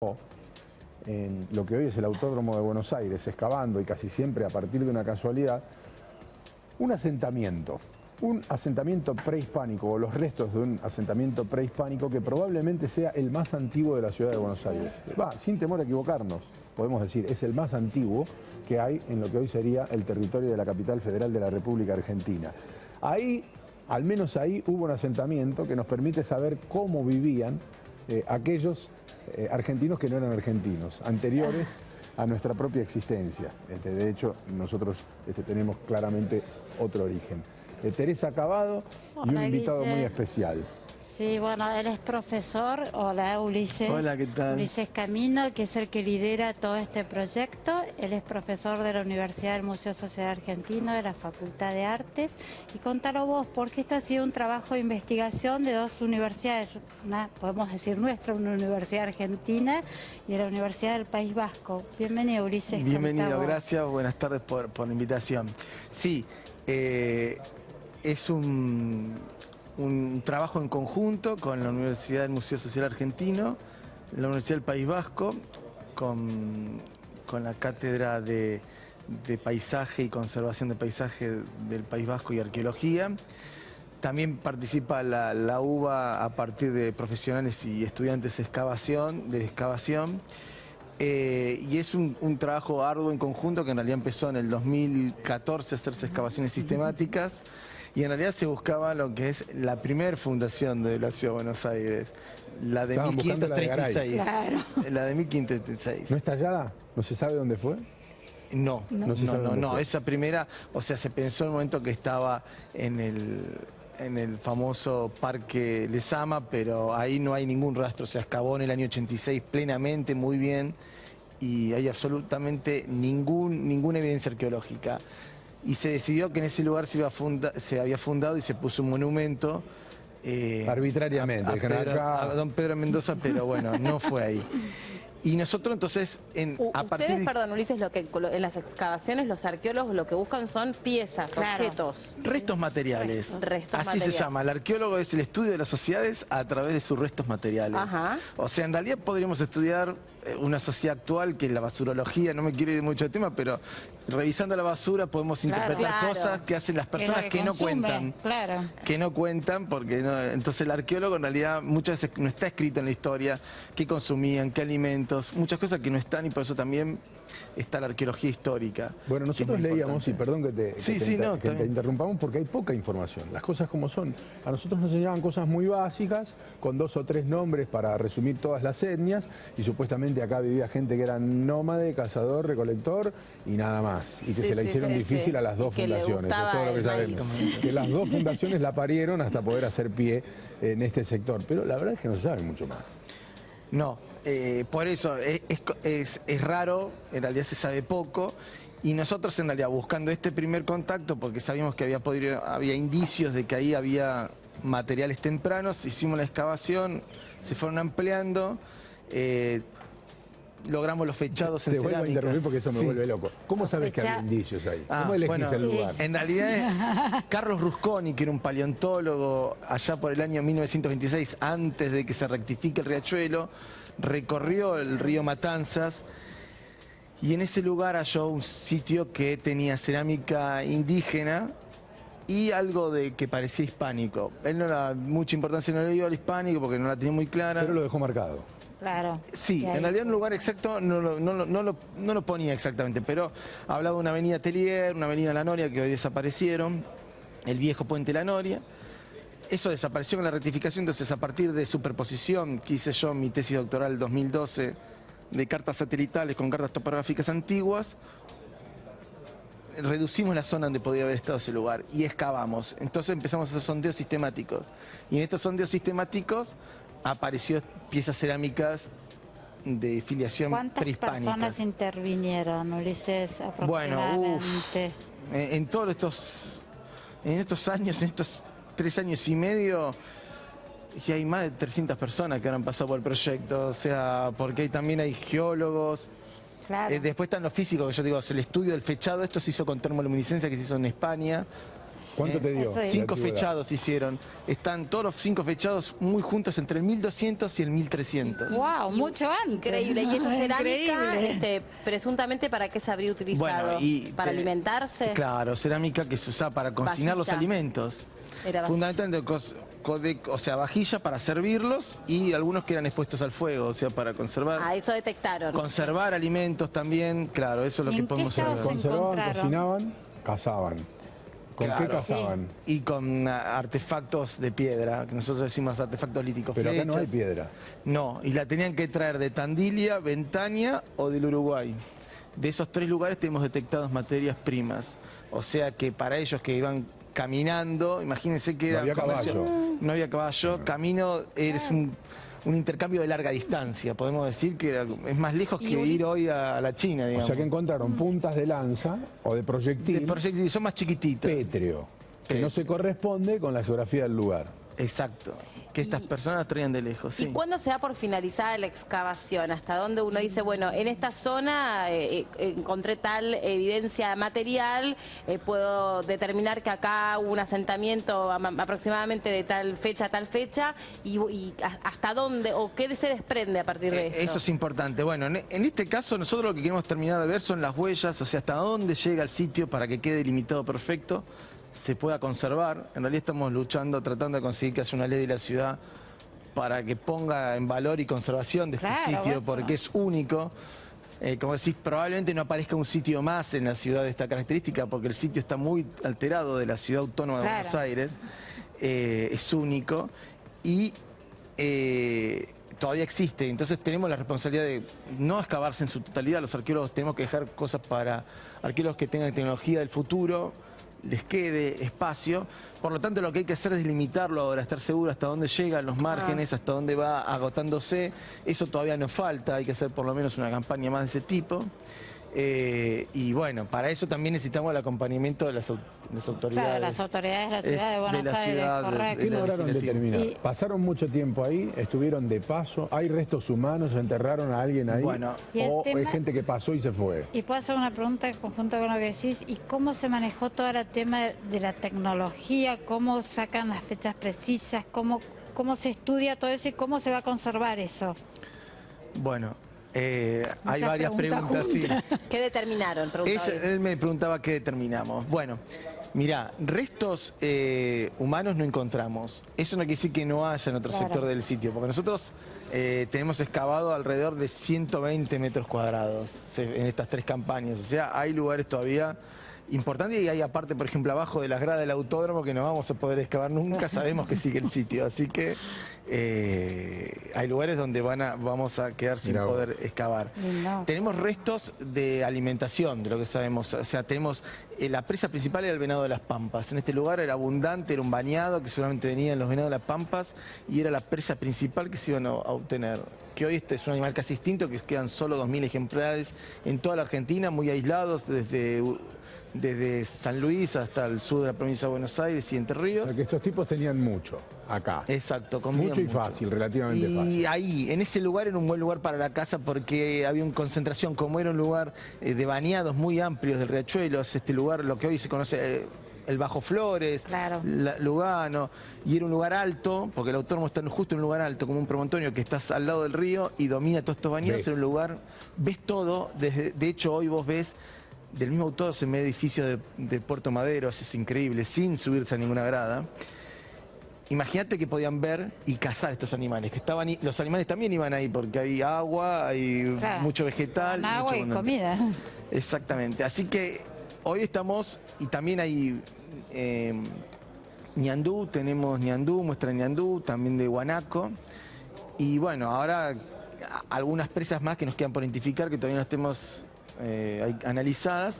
en lo que hoy es el Autódromo de Buenos Aires, excavando y casi siempre a partir de una casualidad, un asentamiento prehispánico o los restos de un asentamiento prehispánico que probablemente sea el más antiguo de la ciudad de Buenos Aires. Sin temor a equivocarnos, podemos decir, es el más antiguo que hay en lo que hoy sería el territorio de la capital federal de la República Argentina. Ahí, al menos ahí, hubo un asentamiento que nos permite saber cómo vivían aquellos argentinos que no eran argentinos, anteriores a nuestra propia existencia. De hecho, nosotros tenemos claramente otro origen. Teresa Cavado y un invitado muy especial. Sí, bueno, él es profesor. Hola, Ulises. Hola, ¿qué tal? Ulises Camino, que es el que lidera todo este proyecto. Él es profesor de la Universidad del Museo Social Argentino, de la Facultad de Artes. Y contalo vos, porque esto ha sido un trabajo de investigación de dos universidades, podemos decir nuestra, una universidad argentina y de la Universidad del País Vasco. Bienvenido, Ulises. Bienvenido, gracias, buenas tardes por la invitación. Sí, es un trabajo en conjunto con la Universidad del Museo Social Argentino, la Universidad del País Vasco, con la Cátedra de Paisaje y Conservación de Paisaje del País Vasco y Arqueología. También participa la UBA a partir de profesionales y estudiantes de excavación. Y es un trabajo arduo en conjunto que en realidad empezó en el 2014 a hacerse excavaciones sistemáticas. Y en realidad se buscaba lo que es la primera fundación de la Ciudad de Buenos Aires, la de 1536. Claro. La de 1536. ¿No está hallada? ¿No se sabe dónde fue? No, esa primera, o sea, se pensó en el momento que estaba en el famoso Parque Lezama, pero ahí no hay ningún rastro, se excavó en el año 86 plenamente, muy bien, y hay absolutamente ninguna evidencia arqueológica. Y se decidió que en ese lugar se había fundado y se puso un monumento arbitrariamente a don Pedro Mendoza, pero bueno, no fue ahí. Y nosotros entonces, perdón, Ulises, en las excavaciones los arqueólogos lo que buscan son piezas, objetos. Restos materiales. Así se llama. El arqueólogo es el estudio de las sociedades a través de sus restos materiales. Ajá. O sea, en realidad podríamos estudiar una sociedad actual, que es la basurología, no me quiero ir mucho de tema, pero revisando la basura podemos interpretar cosas que hacen las personas que no cuentan. Claro. Que no cuentan, porque entonces el arqueólogo en realidad muchas veces no está escrito en la historia qué consumían, qué alimentos, muchas cosas que no están, y por eso también está la arqueología histórica. Bueno, nosotros leíamos, y perdón que te interrumpamos, porque hay poca información, las cosas como son. A nosotros nos enseñaban cosas muy básicas, con 2 o 3 nombres para resumir todas las etnias, y supuestamente acá vivía gente que era nómade, cazador, recolector y nada más. Y que se la hicieron difícil a las dos fundaciones, es todo lo que sabemos. Que las dos fundaciones la parieron hasta poder hacer pie en este sector. Pero la verdad es que no se sabe mucho más. No, por eso es raro, en realidad se sabe poco. Y nosotros en realidad buscando este primer contacto, porque sabíamos que había indicios de que ahí había materiales tempranos, hicimos la excavación, se fueron ampliando. Logramos los fechados en cerámicas. Te vuelvo a interrumpir porque eso me vuelve loco. ¿Cómo sabes que hay indicios ahí? ¿Cómo elegís el lugar? En realidad, Carlos Rusconi, que era un paleontólogo allá por el año 1926, antes de que se rectifique el riachuelo, recorrió el río Matanzas y en ese lugar halló un sitio que tenía cerámica indígena y algo que parecía hispánico. Él mucha importancia no le dio al hispánico porque no la tenía muy clara. Pero lo dejó marcado. Claro. Sí, en realidad un lugar exacto no lo ponía exactamente, pero hablaba de una avenida Telier, una avenida La Noria, que hoy desaparecieron, el viejo puente La Noria. Eso desapareció con la rectificación, entonces a partir de superposición que hice yo en mi tesis doctoral 2012 de cartas satelitales con cartas topográficas antiguas, reducimos la zona donde podría haber estado ese lugar y excavamos. Entonces empezamos a hacer sondeos sistemáticos. Y en estos sondeos sistemáticos apareció piezas cerámicas de filiación prehispánica. ¿Cuántas personas intervinieron, Ulises, aproximadamente? Bueno, en estos años, en estos 3 años y medio, y hay más de 300 personas que han pasado por el proyecto, o sea, porque también hay geólogos. Claro. Después están los físicos, que yo digo, el estudio del fechado, esto se hizo con termoluminiscencia, que se hizo en España. ¿Cuánto te dio? Eso es. 5 antigüedad? fechados hicieron. Están todos los 5 fechados muy juntos entre el 1200 y el 1300. ¡Wow! Mucho antes. Increíble. Y esa cerámica, Increíble. presuntamente, ¿para qué se habría utilizado? ¿Para alimentarse? Claro, cerámica que se usaba para cocinar los Vajilla. alimentos. Era vajilla. Fundamentalmente, o sea, vajilla para servirlos y algunos que eran expuestos al fuego, o sea, para conservar. Ah, eso detectaron. Conservar alimentos también, claro, eso es lo ¿Y que en qué podemos estado saber. se Conservaban, encontraron? cocinaban, cazaban. ¿Con Claro. qué cazaban? Y con artefactos de piedra, que nosotros decimos artefactos líticos. Pero acá no hay flechas. piedra. No, y la tenían que traer de Tandilia, Ventaña o del Uruguay. De esos 3 lugares tenemos detectadas materias primas. O sea que para ellos que iban caminando, imagínense que No era había caballo. No había caballo, camino es un intercambio de larga distancia, podemos decir que es más lejos Y que Ulises- ir hoy a la China, O digamos. sea que encontraron puntas de lanza o de proyectil Son más chiquititas. pétreo, que no se corresponde con la geografía del lugar. Exacto. Que estas Y- personas traían de lejos, sí. ¿Y cuándo se da por finalizada la excavación? ¿Hasta dónde uno dice, bueno, en esta zona encontré tal evidencia material, puedo determinar que acá hubo un asentamiento aproximadamente de tal fecha a tal fecha, y hasta dónde o qué se desprende a partir de esto? Eso es importante. Bueno, en este caso nosotros lo que queremos terminar de ver son las huellas, o sea, hasta dónde llega el sitio para que quede delimitado perfecto, se pueda conservar. En realidad estamos luchando, tratando de conseguir que haya una ley de la ciudad para que ponga en valor y conservación de este Claro, sitio, bueno. porque es único. Como decís, probablemente no aparezca un sitio más en la ciudad de esta característica, porque el sitio está muy alterado de la ciudad autónoma de Claro. Buenos Aires. Es único y todavía existe. Entonces tenemos la responsabilidad de no excavarse en su totalidad. Los arqueólogos tenemos que dejar cosas para arqueólogos que tengan tecnología del futuro, les quede espacio. Por lo tanto, lo que hay que hacer es limitarlo ahora, estar seguro hasta dónde llegan los márgenes, hasta dónde va agotándose. Eso todavía nos falta, hay que hacer por lo menos una campaña más de ese tipo. Y bueno, para eso también necesitamos el acompañamiento de las autoridades. Claro, las autoridades de la ciudad de Es Buenos de la Aires, ciudad, correcto. ¿Qué lograron legislativa. determinar? Y- ¿Pasaron mucho tiempo ahí? ¿Estuvieron de paso? ¿Hay restos humanos? ¿Enterraron a alguien ahí? Bueno. Y el ¿O hay tema- gente que pasó y se fue? Y puedo hacer una pregunta en conjunto con lo que decís, ¿y cómo se manejó todo el tema de la tecnología? ¿Cómo sacan las fechas precisas? ¿Cómo se estudia todo eso y cómo se va a conservar eso? Bueno, hay Muchas varias preguntas, sí. ¿Qué determinaron? Preguntaba yo. Él me preguntaba qué determinamos. Bueno, mirá, restos humanos no encontramos. Eso no quiere decir que no haya en otro Claro. sector del sitio, porque nosotros tenemos excavado alrededor de 120 metros cuadrados en estas 3 campañas. O sea, hay lugares todavía importantes y hay aparte, por ejemplo, abajo de las gradas del autódromo que no vamos a poder excavar nunca, sabemos que sigue el sitio. Así que hay lugares donde vamos a quedar sin Mirá vos. poder excavar. Lindo. Tenemos restos de alimentación, de lo que sabemos. O sea, tenemos la presa principal era el venado de las Pampas. En este lugar era abundante, era un bañado que seguramente venían los venados de las Pampas y era la presa principal que se iban a obtener. Que hoy este es un animal casi extinto, que quedan solo 2000 ejemplares en toda la Argentina, muy aislados desde San Luis hasta el sur de la provincia de Buenos Aires y Entre O Ríos. sea que estos tipos tenían mucho acá. Exacto, comían Mucho y fácil, relativamente y fácil. ahí, en ese lugar era un buen lugar para la casa porque había una concentración, como era un lugar de bañados muy amplios del riachuelo, es este lugar, lo que hoy se conoce, el Bajo Flores, Claro. Lugano, y era un lugar alto, porque el autódromo está justo en un lugar alto, como un promontorio que estás al lado del río y domina todos estos bañados, Ves. era un lugar, ves todo, de hecho hoy vos ves del mismo autódromo se ve edificio de Puerto Madero, es increíble, sin subirse a ninguna grada. Imagínate que podían ver y cazar estos animales, que estaban los animales también iban ahí porque hay agua, hay Claro. mucho vegetal. Con agua mucho y abundante. comida. Exactamente, así que hoy estamos, y también hay ñandú, tenemos ñandú, muestra de ñandú, también de guanaco, y bueno, ahora algunas presas más que nos quedan por identificar, que todavía no estemos analizadas.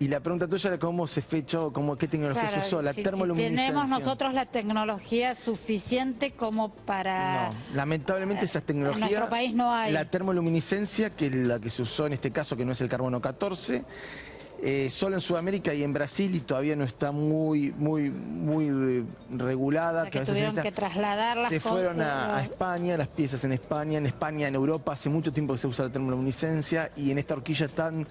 Y la pregunta tuya era cómo se fechó, qué tecnología Claro, se usó, la si termoluminiscencia. tenemos nosotros la tecnología suficiente como para... No, lamentablemente esas tecnologías... en nuestro país no hay. La termoluminiscencia, que es la que se usó en este caso, que no es el carbono 14, solo en Sudamérica y en Brasil, y todavía no está muy regulada. O sea, que tuvieron que trasladarlas. Se fueron a España, las piezas en España, en Europa hace mucho tiempo que se usa la termoluminiscencia, y en esta horquilla tan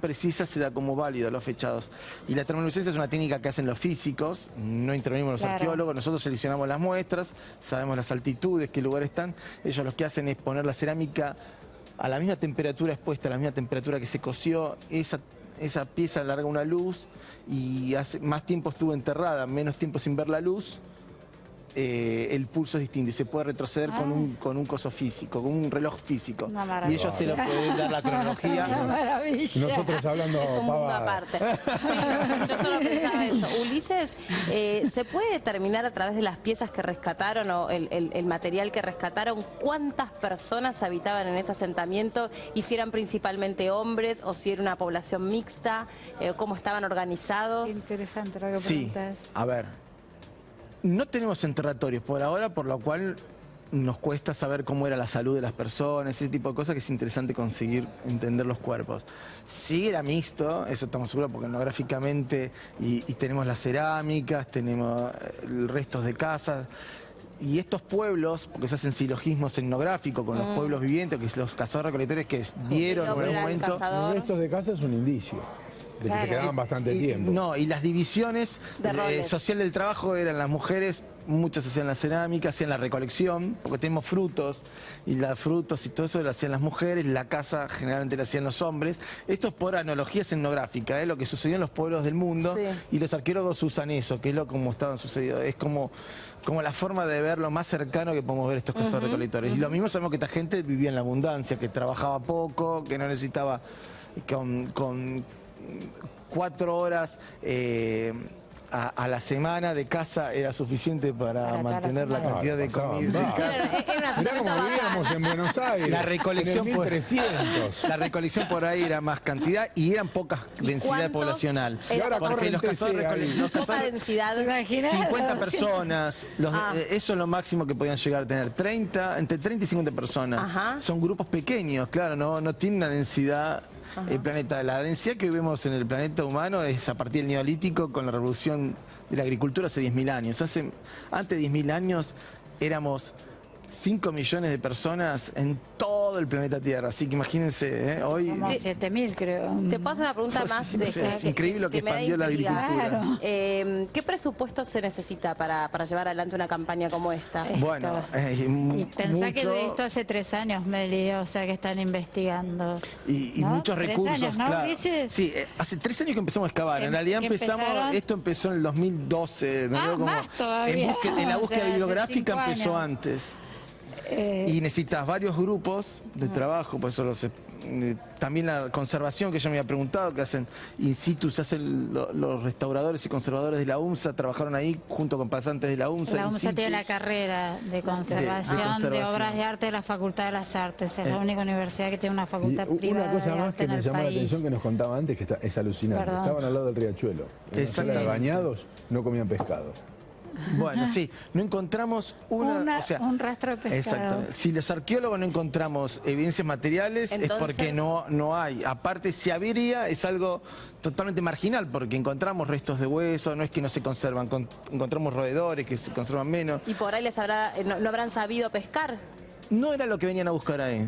precisa se da como válido los fechados. Y la termoluminiscencia es una técnica que hacen los físicos, no intervenimos los arqueólogos, nosotros seleccionamos las muestras, sabemos las altitudes, qué lugares están. Ellos lo que hacen es poner la cerámica a la misma temperatura expuesta, a la misma temperatura que se coció. Esa pieza larga una luz y más tiempo estuvo enterrada, menos tiempo sin ver la luz. El pulso es distinto y se puede retroceder con un coso físico, con un reloj físico. Y ellos te lo pueden dar la cronología. Una maravilla. Nosotros hablando Es un mundo pavada. aparte. Sí, yo solo pensaba eso. Ulises, ¿se puede determinar a través de las piezas que rescataron o el material que rescataron cuántas personas habitaban en ese asentamiento y si eran principalmente hombres o si era una población mixta, cómo estaban organizados? Qué interesante lo que Sí, preguntas. a ver, no tenemos enterratorios por ahora, por lo cual nos cuesta saber cómo era la salud de las personas, ese tipo de cosas que es interesante conseguir entender los cuerpos. Sí era mixto, eso estamos seguros, porque etnográficamente y tenemos las cerámicas, tenemos restos de casas. Y estos pueblos, porque se hacen silogismos etnográficos con los pueblos vivientes, que es los cazadores-recolectores que vieron en algún momento. Los restos de casa es un indicio de que se quedaban bastante tiempo. No, y las divisiones social del trabajo eran las mujeres, muchas hacían la cerámica, hacían la recolección, porque tenemos frutos, y los frutos y todo eso lo hacían las mujeres, la casa generalmente la hacían los hombres. Esto es por analogías etnográficas, lo que sucedió en los pueblos del mundo, y los arqueólogos usan eso, que es lo como estaban sucediendo, es como la forma de ver lo más cercano que podemos ver estos cazadores-recolectores. Y lo mismo sabemos que esta gente vivía en la abundancia, que trabajaba poco, que no necesitaba con 4 horas a la semana de casa era suficiente para mantener la cantidad de comida en casa. Mirá cómo vivíamos en Buenos Aires. La recolección en el 1300. La recolección por ahí era más cantidad y eran pocas densidad poblacional. Y ahora porque los cazadores Poca densidad. 50 personas, eso es lo máximo que podían llegar a tener. Entre 30 y 50 personas. Son grupos pequeños, claro, no tienen una densidad. El planeta, la densidad que vemos en el planeta humano es a partir del Neolítico con la revolución de la agricultura hace 10.000 años. Antes de 10.000 años éramos 5 millones de personas en todo el planeta Tierra, así que imagínense, hoy... Somos 7.000, creo. Te puedo hacer una pregunta más. Es increíble lo que me da expandió la intriga. agricultura. ¿Qué presupuesto se necesita para llevar adelante una campaña como esta? Bueno, Y pensá mucho, que esto hace 3 años, Meli, o sea que están investigando. y ¿no? muchos 3 recursos, años, ¿no, claro. Ulises? Sí, hace 3 años que empezamos a excavar. En realidad esto empezó en el 2012. Más todavía. En la O búsqueda sea, hace bibliográfica 5 empezó años. antes. Y necesitas varios grupos de trabajo, por eso también la conservación que yo me había preguntado, que hacen in situ, se hacen los restauradores y conservadores de la UMSA, trabajaron ahí junto con pasantes de la UMSA. La UMSA tiene la carrera de conservación de obras de arte de la Facultad de las Artes. Es la única universidad que tiene una facultad Y privada una cosa de más arte que en me el llamó la país. atención que nos contaba antes, que es alucinante. Perdón. Estaban al lado del riachuelo. En la zona de bañados no comían pescado. Bueno, sí, no encontramos un rastro de pescado. Exactamente. Si los arqueólogos no encontramos evidencias materiales, entonces, es porque no hay. Aparte, si habría, es algo totalmente marginal, porque encontramos restos de hueso, no es que no se conservan, encontramos roedores que se conservan menos. ¿Y por ahí no habrán sabido pescar? No era lo que venían a buscar ahí.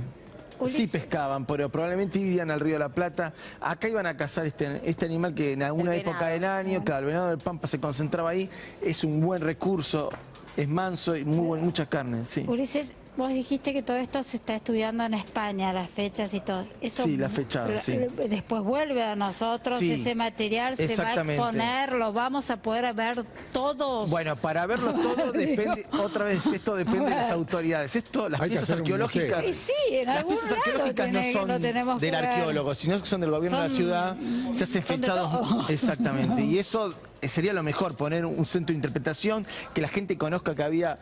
Sí Ulises. pescaban, pero probablemente irían al Río de la Plata. Acá iban a cazar este animal que en alguna época del año, claro, el venado del Pampa se concentraba ahí. Es un buen recurso, es manso y mucha carne, sí. Ulises, vos dijiste que todo esto se está estudiando en España, las fechas y todo. Eso, Sí, las fechas, sí. Después vuelve a nosotros, Sí, ese material se va a exactamente. exponer, lo vamos a poder ver todos. Bueno, para verlo todo depende, otra vez, esto depende de las autoridades. Las Hay que piezas hacer un arqueológicas, Y sí, en las algún piezas lado arqueológicas no lo tenemos son que del ver. arqueólogo, sino que son del gobierno de la Son- ciudad, se hacen son de fechados. todo. Exactamente, y eso sería lo mejor, poner un centro de interpretación, que la gente conozca que había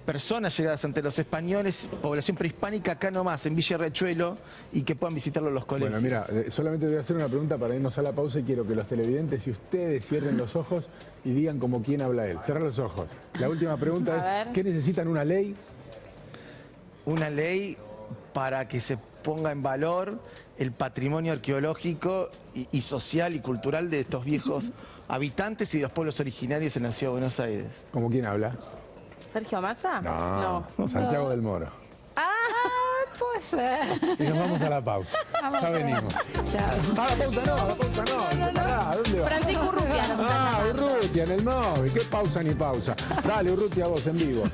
personas llegadas ante los españoles, población prehispánica acá nomás, en Villa Riachuelo, y que puedan visitarlo los colegios. Bueno, mira, solamente voy a hacer una pregunta para irnos a la pausa y quiero que los televidentes y ustedes cierren los ojos y digan como quién habla él. Cerrar los ojos. La última pregunta A es, ver. ¿qué necesitan una ley? Una ley para que se ponga en valor el patrimonio arqueológico y social y cultural de estos viejos habitantes y de los pueblos originarios en la Ciudad de Buenos Aires. ¿Cómo quién habla? ¿Sergio Massa? No, Santiago del Moro. Puede ser. Y nos vamos a la pausa. Ya venimos. Chao. Ah, la pausa no. Pará, ¿a dónde va? Francisco Urrutia nos está Ah, llamando. Urrutia en el móvil. ¿Qué pausa ni pausa? Dale, Urrutia, vos en vivo.